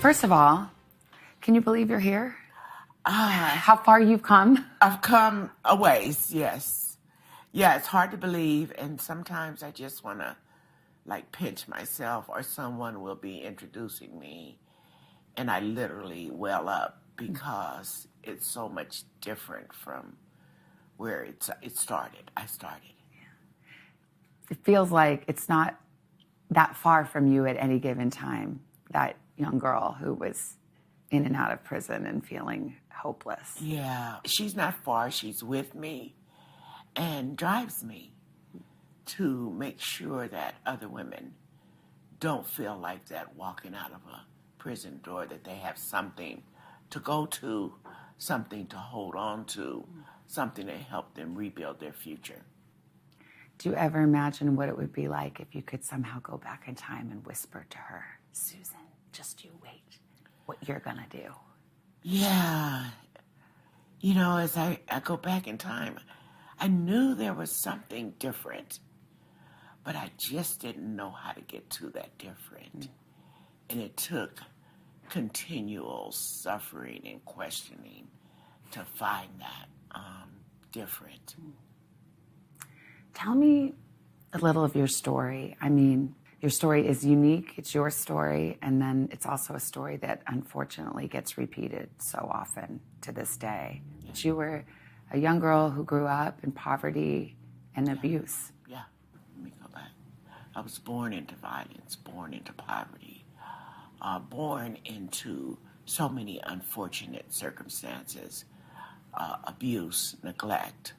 First of all, can you believe you're here? How far you've come? I've come a ways, yes. Yeah, it's hard to believe, and sometimes I just want to, pinch myself, or someone will be introducing me, and I literally well up because it's so much different from where it started. I started. It feels like it's not that far from you at any given time, that young girl who was in and out of prison and feeling hopeless. Yeah, she's not far. She's with me and drives me to make sure that other women don't feel like that walking out of a prison door, that they have something to go to, something to hold on to, something to help them rebuild their future. Do you ever imagine what it would be like if you could somehow go back in time and whisper to her, Susan, just you wait, what you're gonna do? Yeah. You know, as I go back in time, I knew there was something different, but I just didn't know how to get to that different. And it took continual suffering and questioning to find that different. Tell me a little of your story. I mean, your story is unique. It's your story. And then it's also a story that unfortunately gets repeated so often to this day. Yeah. But you were a young girl who grew up in poverty and abuse. Yeah, let me go back. I was born into violence, born into poverty, born into so many unfortunate circumstances, abuse, neglect,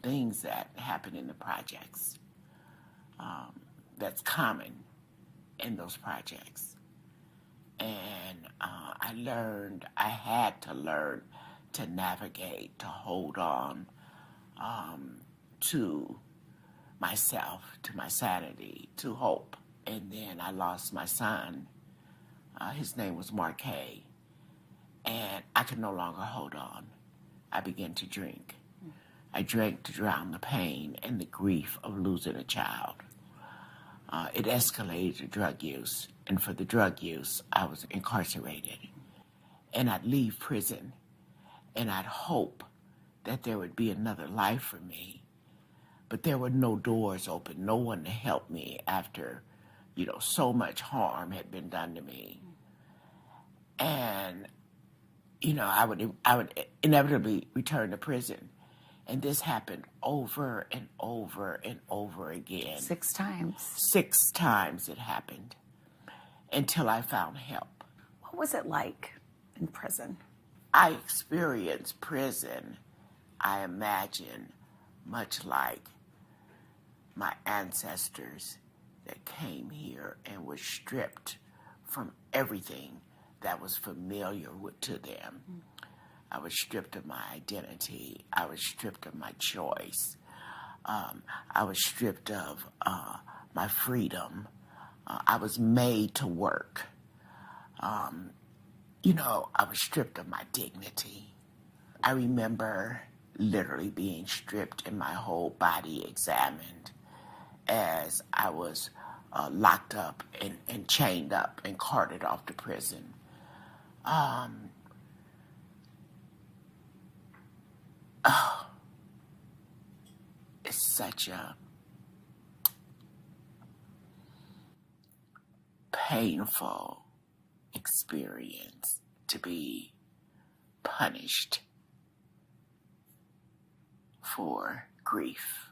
things that happen in the projects. That's common in those projects. And I had to learn to navigate, to hold on to myself, to my sanity, to hope. And then I lost my son. His name was Marquet. And I could no longer hold on. I began to drink. I drank to drown the pain and the grief of losing a child. It escalated to drug use, and for the drug use, I was incarcerated. And I'd leave prison, and I'd hope that there would be another life for me, but there were no doors open, no one to help me after, so much harm had been done to me. And, I would inevitably return to prison. And this happened over and over and over again. 6 times. 6 times it happened until I found help. What was it like in prison? I experienced prison, I imagine, much like my ancestors that came here and were stripped from everything that was familiar to them. I was stripped of my identity. I was stripped of my choice. I was stripped of my freedom. I was made to work. I was stripped of my dignity. I remember literally being stripped and my whole body examined as I was locked up and chained up and carted off to prison. It's such a painful experience to be punished for grief.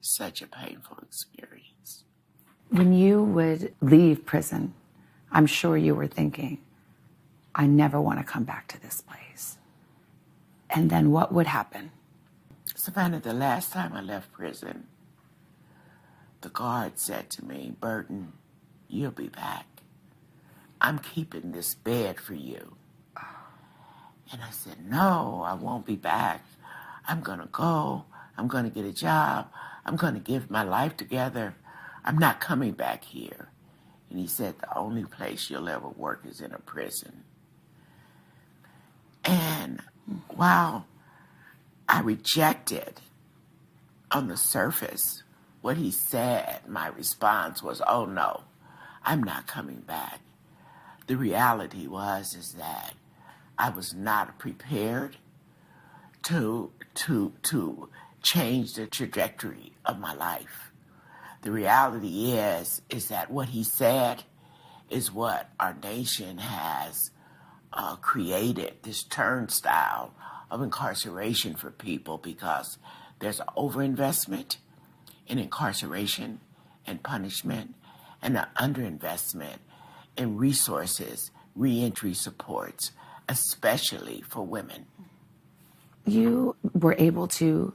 Such a painful experience. When you would leave prison, I'm sure you were thinking, I never want to come back to this place. And then what would happen? Savannah, the last time I left prison, the guard said to me, Burton, you'll be back. I'm keeping this bed for you. And I said, no, I won't be back. I'm going to go. I'm going to get a job. I'm going to get my life together. I'm not coming back here. And he said, the only place you'll ever work is in a prison. And while I rejected on the surface what he said, my response was, oh no, I'm not coming back. The reality is that I was not prepared to change the trajectory of my life. The reality is that what he said is what our nation has created, this turnstile of incarceration for people, because there's an overinvestment in incarceration and punishment and an underinvestment in resources, reentry supports, especially for women. You were able to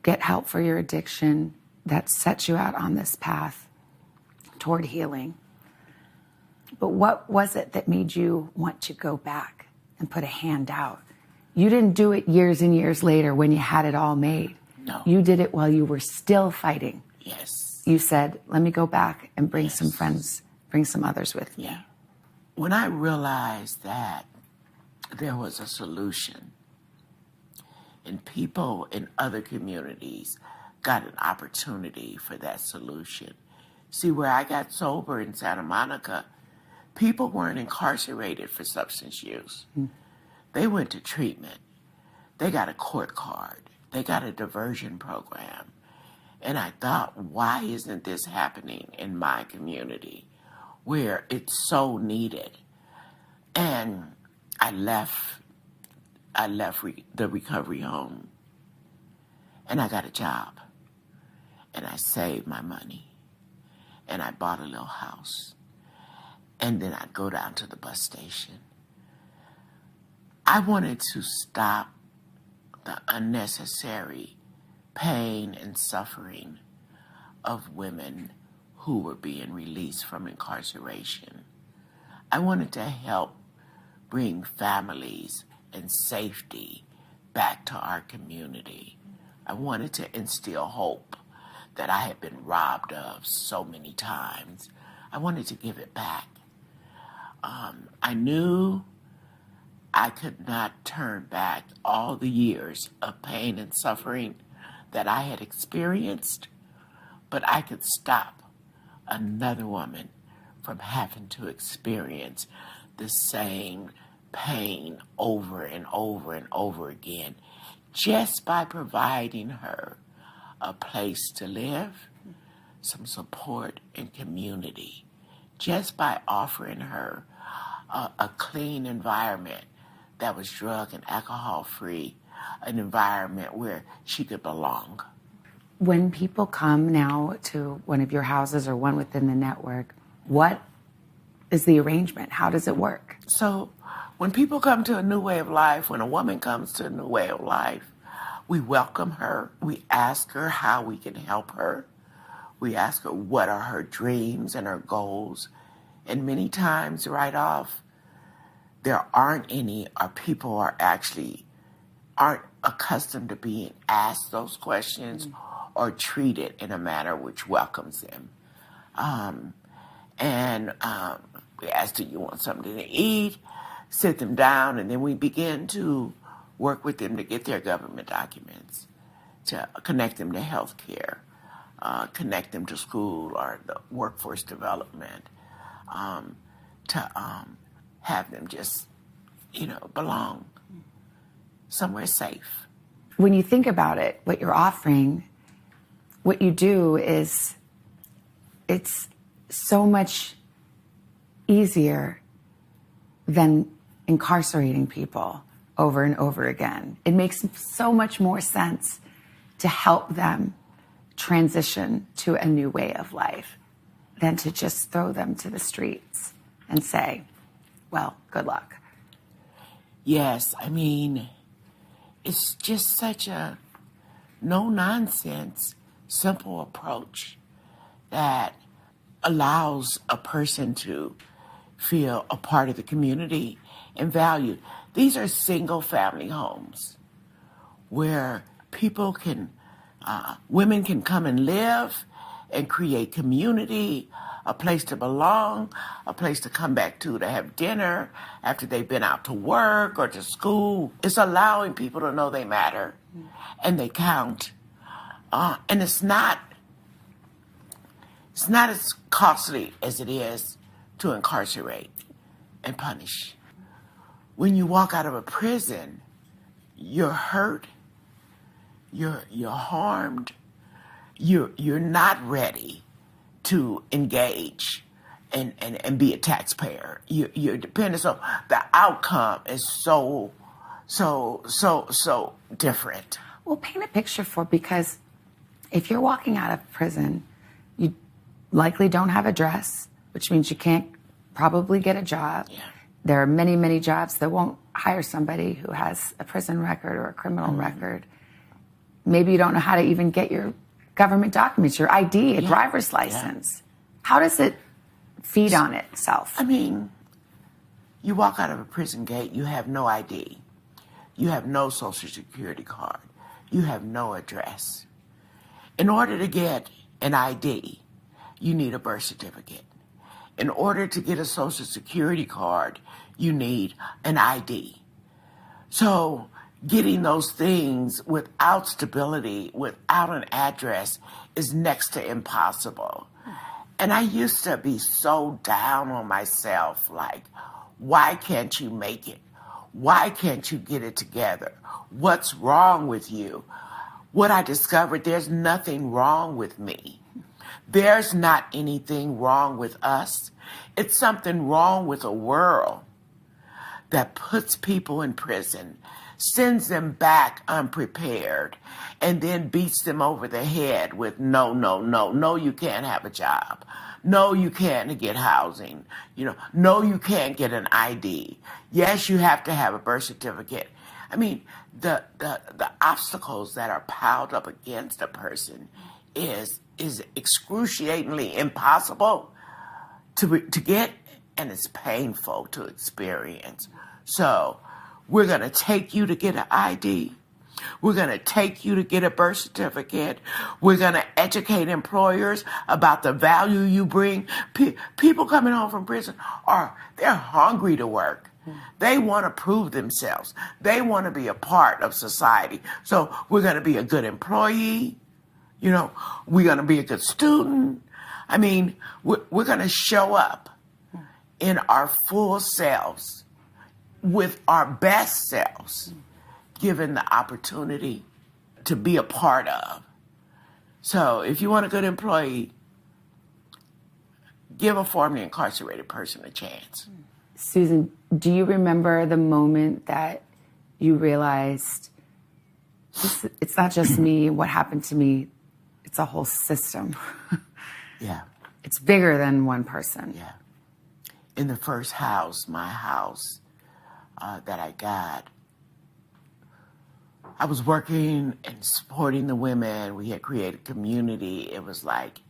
get help for your addiction that set you out on this path toward healing. But what was it that made you want to go back and put a hand out? You didn't do it years and years later when you had it all made. No. You did it while you were still fighting. Yes. You said, let me go back and bring some friends, bring some others with me. Yeah. When I realized that there was a solution, and people in other communities got an opportunity for that solution. See, where I got sober in Santa Monica, people weren't incarcerated for substance use. They went to treatment. They got a court card. They got a diversion program. And I thought, why isn't this happening in my community where it's so needed? And I left the recovery home, and I got a job, and I saved my money, and I bought a little house, and then I'd go down to the bus station. I wanted to stop the unnecessary pain and suffering of women who were being released from incarceration. I wanted to help bring families and safety back to our community. I wanted to instill hope that I had been robbed of so many times. I wanted to give it back. I knew I could not turn back all the years of pain and suffering that I had experienced, but I could stop another woman from having to experience the same pain over and over and over again, just by providing her a place to live, some support and community, just by offering her a clean environment that was drug and alcohol free, an environment where she could belong. When people come now to one of your houses or one within the network, what is the arrangement? How does it work? So when people come to a new way of life, when a woman comes to a new way of life, we welcome her. We ask her how we can help her. We ask her what are her dreams and her goals. And many times right off, there aren't any, or people aren't accustomed to being asked those questions or treated in a manner which welcomes them. We ask, do you want something to eat? Sit them down, and then we begin to work with them to get their government documents, to connect them to health care, connect them to school or the workforce development, to have them just, belong somewhere safe. When you think about it, what you're offering, what you do is, it's so much easier than incarcerating people over and over again. It makes so much more sense to help them transition to a new way of life than to just throw them to the streets and say, well, good luck. Yes, it's just such a no-nonsense, simple approach that allows a person to feel a part of the community and valued. These are single-family homes where people women can come and live and create community, a place to belong, a place to come back to have dinner after they've been out to work or to school. It's allowing people to know they matter and they count. And it's not It's not as costly as it is to incarcerate and punish. When you walk out of a prison, you're hurt, you're harmed, you're not ready to engage and be a taxpayer. You're dependent. So the outcome is so different. Well, paint a picture because if you're walking out of prison, you likely don't have a dress, which means you can't probably get a job. Yeah. There are many, many jobs that won't hire somebody who has a prison record or a criminal record. Maybe you don't know how to even get your government documents, your ID, a driver's license. Yeah. How does it feed on itself? I mean, you walk out of a prison gate, you have no ID. You have no social security card. You have no address. In order to get an ID, you need a birth certificate. In order to get a social security card, you need an ID. So getting those things without stability, without an address, is next to impossible. And I used to be so down on myself, like, why can't you make it? Why can't you get it together? What's wrong with you? What I discovered, there's nothing wrong with me. There's not anything wrong with us. It's something wrong with a world that puts people in prison, sends them back unprepared, and then beats them over the head with no, you can't have a job. No, you can't get housing. No, you can't get an ID. Yes, you have to have a birth certificate. I mean, the obstacles that are piled up against a person is excruciatingly impossible to get, and it's painful to experience. So we're going to take you to get an ID. We're going to take you to get a birth certificate. We're going to educate employers about the value you bring. People coming home from prison they're hungry to work. They want to prove themselves. They want to be a part of society. So we're going to be a good employee. We're going to be a good student. I mean, we're going to show up in our full selves, with our best selves, given the opportunity to be a part of. So if you want a good employee, give a formerly incarcerated person a chance. Susan, do you remember the moment that you realized it's not just me, what happened to me, it's a whole system? Yeah. It's bigger than one person. Yeah. In the first house, my house that I got, I was working and supporting the women. We had created community. It was like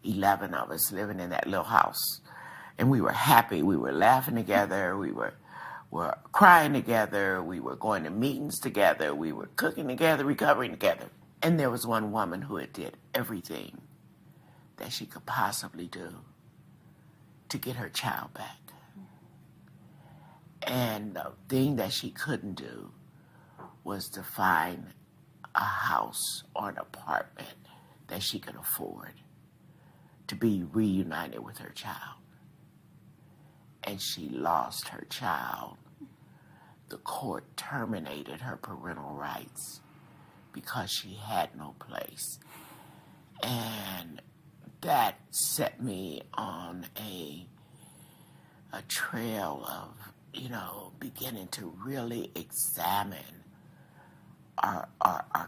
11 of us living in that little house. And we were happy. We were laughing together. We were crying together. We were going to meetings together. We were cooking together, recovering together. And there was one woman who had did everything that she could possibly do to get her child back. And the thing that she couldn't do was to find a house or an apartment that she could afford to be reunited with her child. And she lost her child. The court terminated her parental rights because she had no place. And that set me on a trail of, beginning to really examine our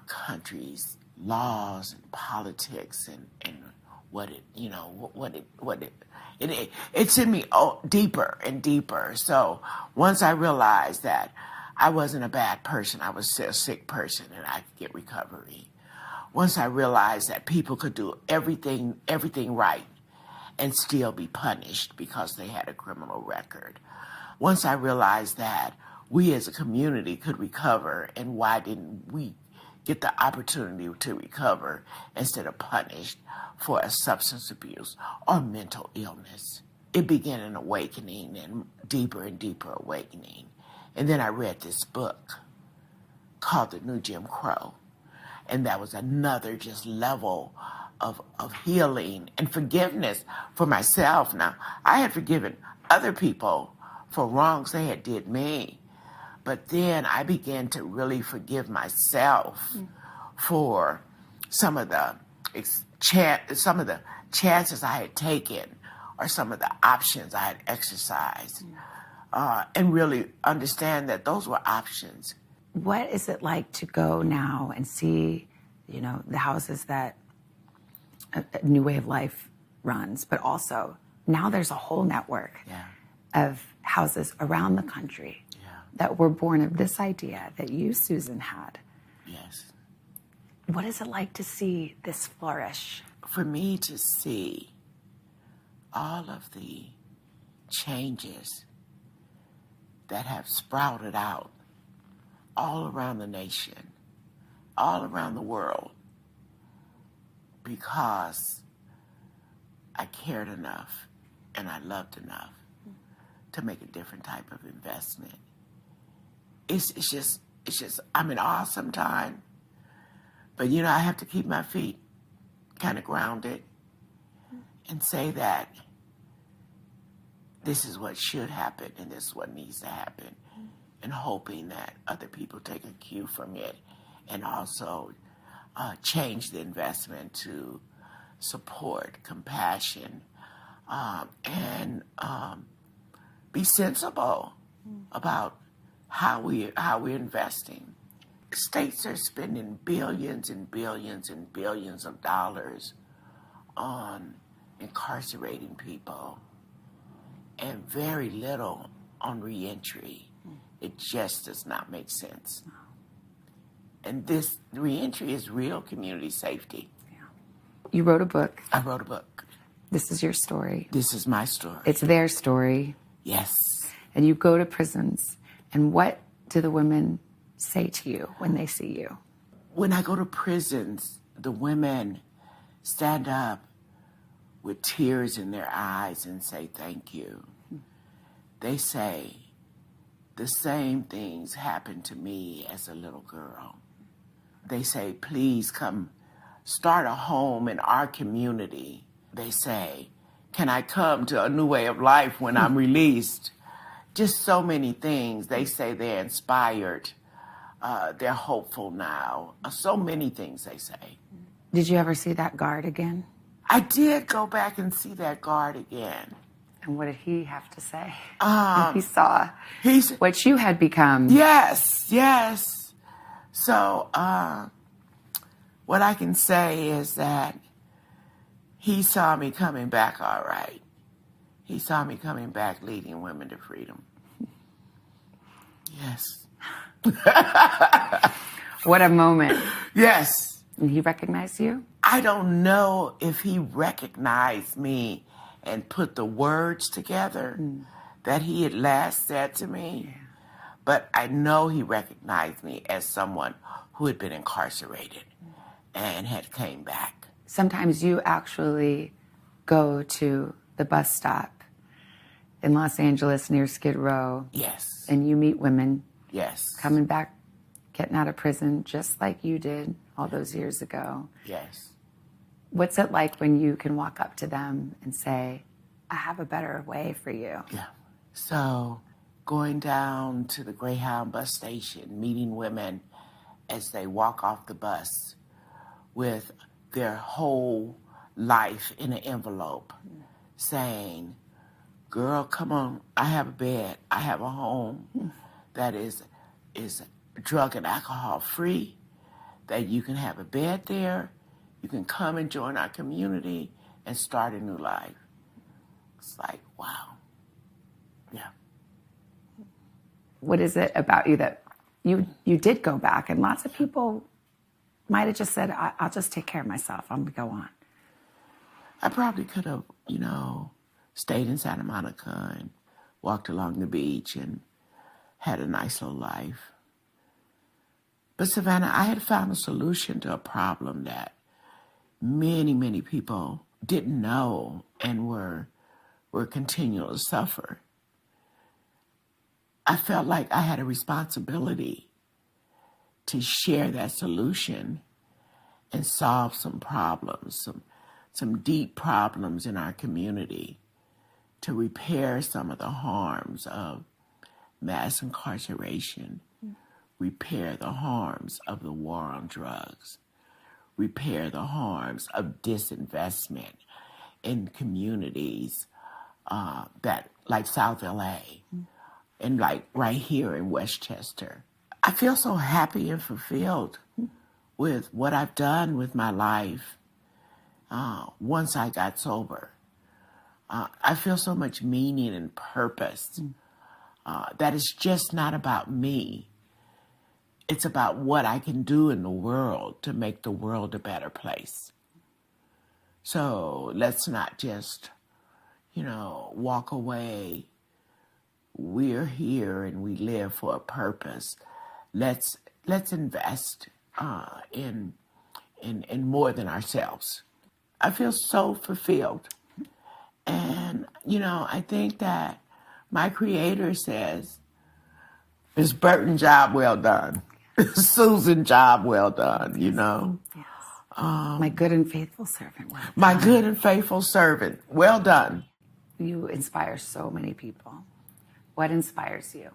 country's laws and politics and what it sent me deeper and deeper. So once I realized that I wasn't a bad person, I was a sick person and I could get recovery. Once I realized that people could do everything right and still be punished because they had a criminal record. Once I realized that we as a community could recover, and why didn't we get the opportunity to recover instead of punished for a substance abuse or mental illness? It began an awakening and deeper awakening. And then I read this book called The New Jim Crow. And that was another just level of healing and forgiveness for myself. Now, I had forgiven other people for wrongs they had did me, but then I began to really forgive myself for some of the chances I had taken or some of the options I had exercised, and really understand that those were options. What is it like to go now and see, the houses that a New Way of Life runs, but also now there's a whole network of houses around the country that were born of this idea that you, Susan, had. Yes. What is it like to see this flourish? For me to see all of the changes that have sprouted out all around the nation, all around the world, because I cared enough and I loved enough to make a different type of investment. It's just, I'm in awe sometimes, but I have to keep my feet kind of grounded and say that this is what should happen and this is what needs to happen, and hoping that other people take a cue from it and also change the investment to support compassion, and be sensible about how we're investing. States are spending billions and billions and billions of dollars on incarcerating people and very little on reentry. It just does not make sense. And this reentry is real community safety. Yeah. You wrote a book. I wrote a book. This is your story. This is my story. It's their story. Yes. And you go to prisons. And what do the women say to you when they see you? When I go to prisons, the women stand up with tears in their eyes and say thank you. They say the same things happened to me as a little girl. They say, please come start a home in our community. They say, can I come to a New Way of Life when I'm released? Just so many things. They say they're inspired. They're hopeful now. So many things they say. Did you ever see that guard again? I did go back and see that guard again. And what did he have to say? He saw He's what you had become. Yes. So what I can say is that he saw me coming back all right. He saw me coming back leading women to freedom. Yes. What a moment. Yes. And he recognized you? I don't know if he recognized me and put the words together that he had last said to me, but I know he recognized me as someone who had been incarcerated and had came back. Sometimes you actually go to the bus stop in Los Angeles near Skid Row. Yes. And you meet women. Yes. Coming back, getting out of prison, just like you did all those years ago. Yes. What's it like when you can walk up to them and say, I have a better way for you? Yeah. So going down to the Greyhound bus station, meeting women as they walk off the bus with their whole life in an envelope, saying, girl, come on, I have a bed, I have a home that is drug and alcohol free, that you can have a bed there, you can come and join our community and start a new life. It's like, wow. Yeah. What is it about you that you did go back? And lots of people might have just said, I'll just take care of myself. I'm going to go on. I probably could have, stayed in Santa Monica and walked along the beach and had a nice little life. But Savannah, I had found a solution to a problem that many, many people didn't know and were continuing to suffer. I felt like I had a responsibility to share that solution and solve some problems, some deep problems in our community, to repair some of the harms of mass incarceration, repair the harms of the war on drugs, repair the harms of disinvestment in communities that like South LA and like right here in Westchester. I feel so happy and fulfilled with what I've done with my life once I got sober. I feel so much meaning and purpose that it's just not about me. It's about what I can do in the world to make the world a better place. So let's not just, walk away. We're here and we live for a purpose. Let's invest in more than ourselves. I feel so fulfilled. And, I think that my Creator says, Ms. Burton, job well done. Susan, job well done, Yes. My good and faithful servant. Well done. My good and faithful servant, well done. You inspire so many people. What inspires you?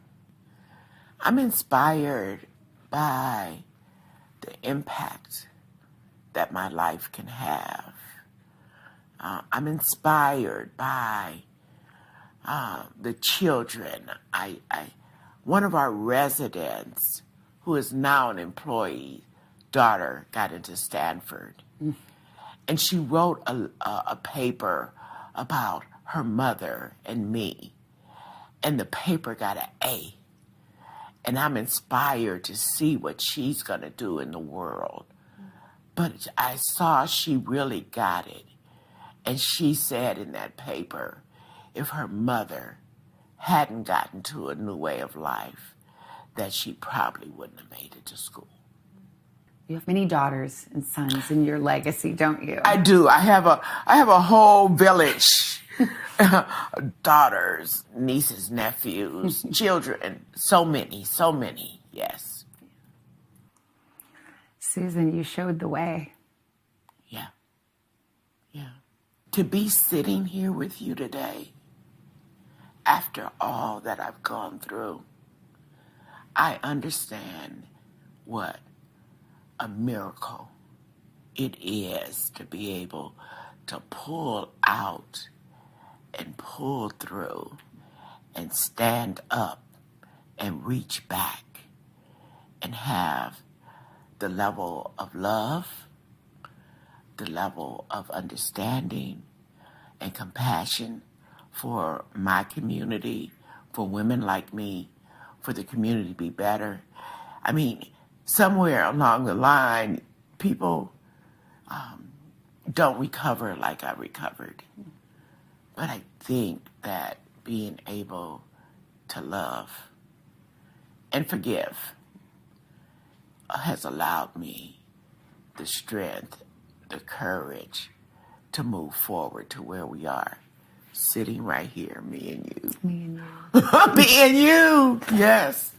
I'm inspired by the impact that my life can have. I'm inspired by the children. One of our residents, who is now an employee, daughter got into Stanford. And she wrote a paper about her mother and me. And the paper got an A. And I'm inspired to see what she's going to do in the world. But I saw she really got it. And she said in that paper, if her mother hadn't gotten to a new way of life, that she probably wouldn't have made it to school. You have many daughters and sons in your legacy, don't you? I do. I have a whole village. Daughters, nieces, nephews, children, so many, yes. Susan, you showed the way. Yeah. To be sitting here with you today, after all that I've gone through, I understand what a miracle it is to be able to pull out and pull through and stand up and reach back and have the level of love, the level of understanding and compassion for my community, for women like me, for the community to be better. I mean, somewhere along the line, people don't recover like I recovered. But I think that being able to love and forgive has allowed me the strength, the courage to move forward to where we are. Sitting right here, me and you. Me and you. Me and you, yes.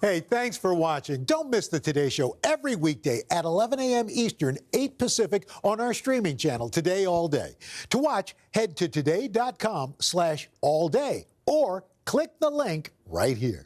Hey, thanks for watching. Don't miss the Today Show every weekday at 11 a.m. Eastern, 8 Pacific on our streaming channel, Today All Day. To watch, head to today.com/allday or click the link right here.